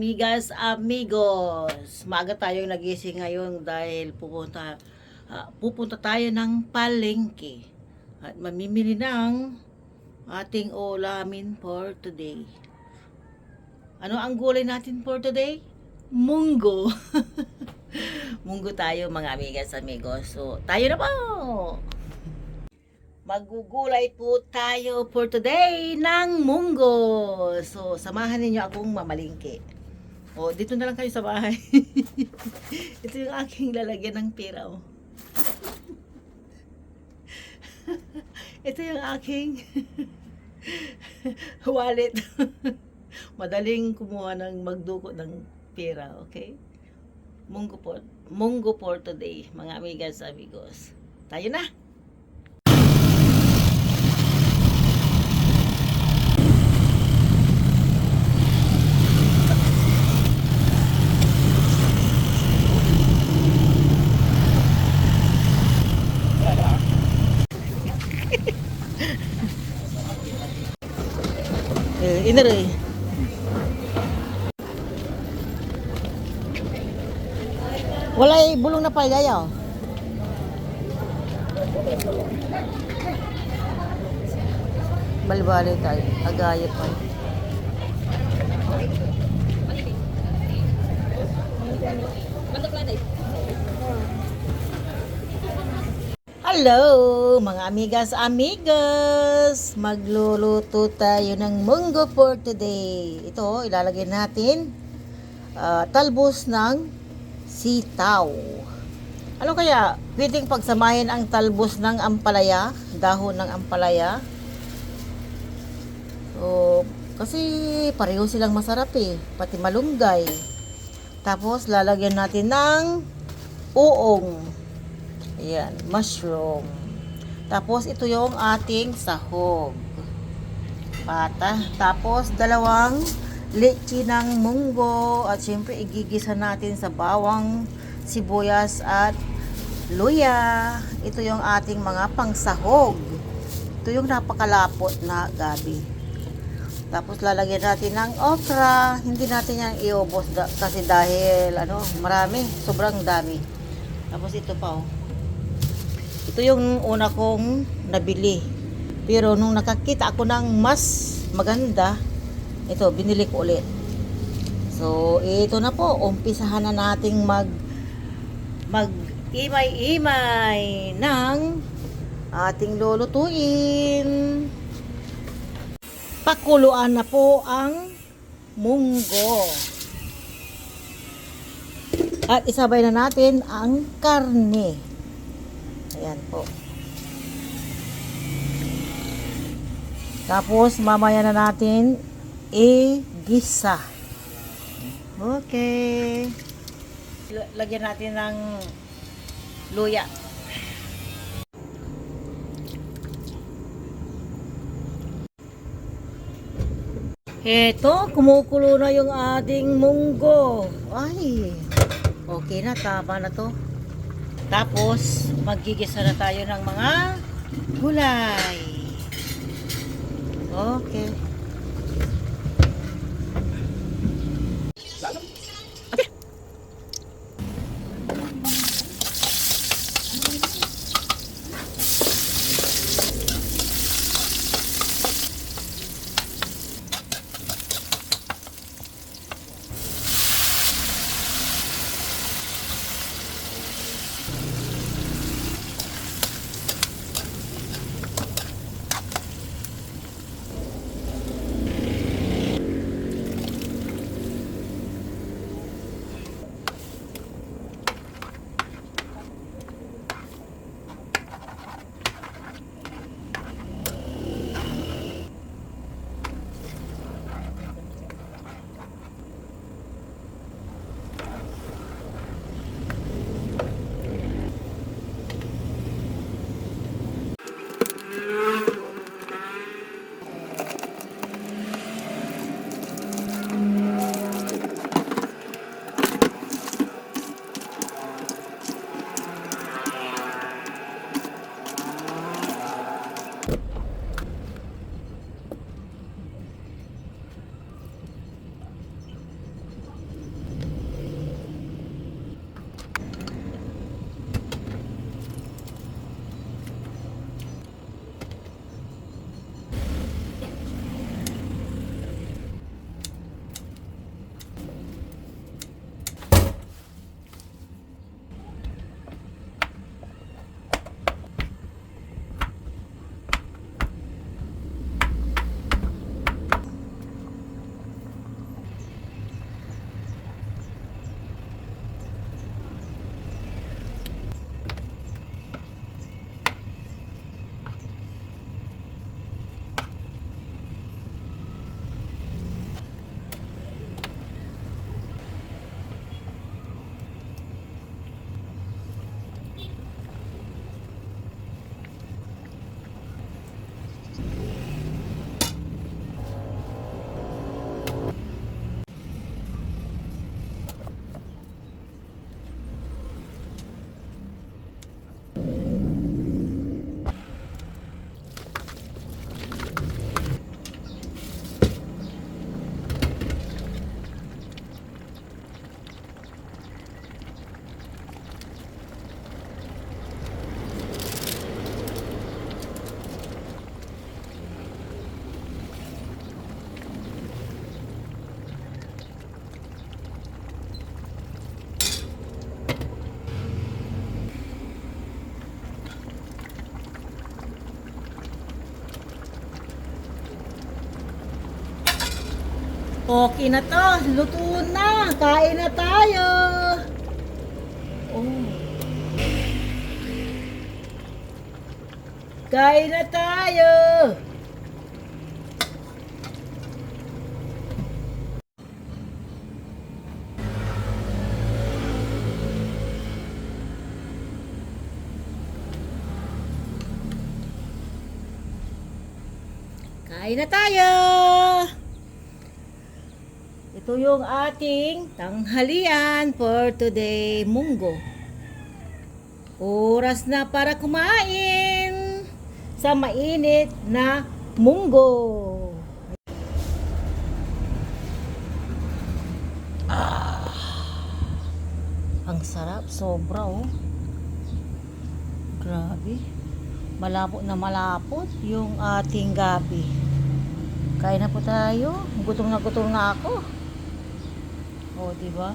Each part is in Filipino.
amigas, amigos. Maaga tayong nagising ngayon dahil pupunta tayo ng palengke at mamimili ng ating ulamin for today. Ano ang gulay natin for today? Munggo. Munggo tayo mga amigas, amigos. So, tayo na po! Magugulay po tayo for today ng munggo. So, samahan ninyo akong mamalingki. O, dito na lang kayo sa bahay. Ito yung aking lalagyan ng pera. Oh. Ito yung aking wallet. Madaling kumuha ng magduko ng pera, okay? Munggo for today, mga amigas, amigos. Tayo na! Iniray. Walay bulong na palaya. Balbali tayo. Agaya pa. Hello, mga amigas, amigas. Magluluto tayo ng munggo for today. Ito, ilalagay natin talbos ng sitaw. Ano kaya? Pwedeng pagsamahin ang talbos ng ampalaya, dahon ng ampalaya. So, kasi pareho silang masarap eh, pati malunggay. Tapos lalagyan natin ng uong. Ayan, mushroom. Tapos ito yung ating sahog. Pata. Tapos dalawang leche ng munggo. At syempre igigisa natin sa bawang, sibuyas at luya. Ito yung ating mga pangsahog. Ito yung napakalapot na gabi. Tapos lalagyan natin ng okra. Hindi natin yan iubos kasi dahil marami, sobrang dami. Tapos ito pa oh. Ito yung una kong nabili. Pero nung nakakita ako ng mas maganda, ito, binili ko ulit. So, ito na po. Umpisahan na nating mag-imay-imay ng ating lulutuin. Pakuluan na po ang munggo. At isabay na natin ang karne. Ayan po. Tapos mamaya na natin igisa. Okay. Lagyan natin ng luya. Eto, kumukulo na yung ating munggo. Ay, okay na, tama na to. Tapos, magigisa na tayo ng mga gulay. Okay. Okay na to. Luto na. Kain na tayo. Oh. Kain na tayo. Kain na tayo. Ito yung ating tanghalian for today, munggo. Oras na para kumain sa mainit na munggo. Ang sarap, sobra oh. Grabe. Malapot na malapot yung ating gabi. Kain na po tayo. Gutom na ako. O, diba?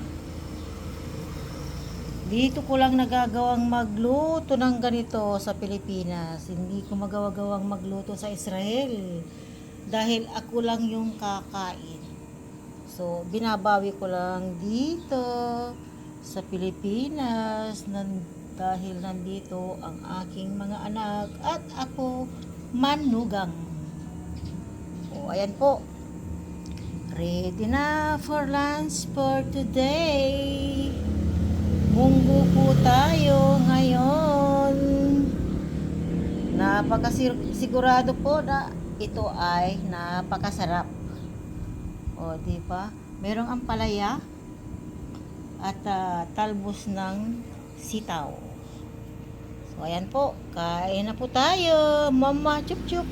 Dito ko lang nagagawang magluto ng ganito sa Pilipinas. Hindi ko magawang magluto sa Israel. Dahil ako lang yung kakain. So, binabawi ko lang dito sa Pilipinas dahil nandito ang aking mga anak at ako manugang. O, ayan po. Ready na for lunch for today. Munggo po tayo ngayon. Napakasigurado po na ito ay napakasarap. O, di ba? Merong ampalaya at talbos ng sitaw. So, ayan po. Kain na po tayo. Mama, chup chup.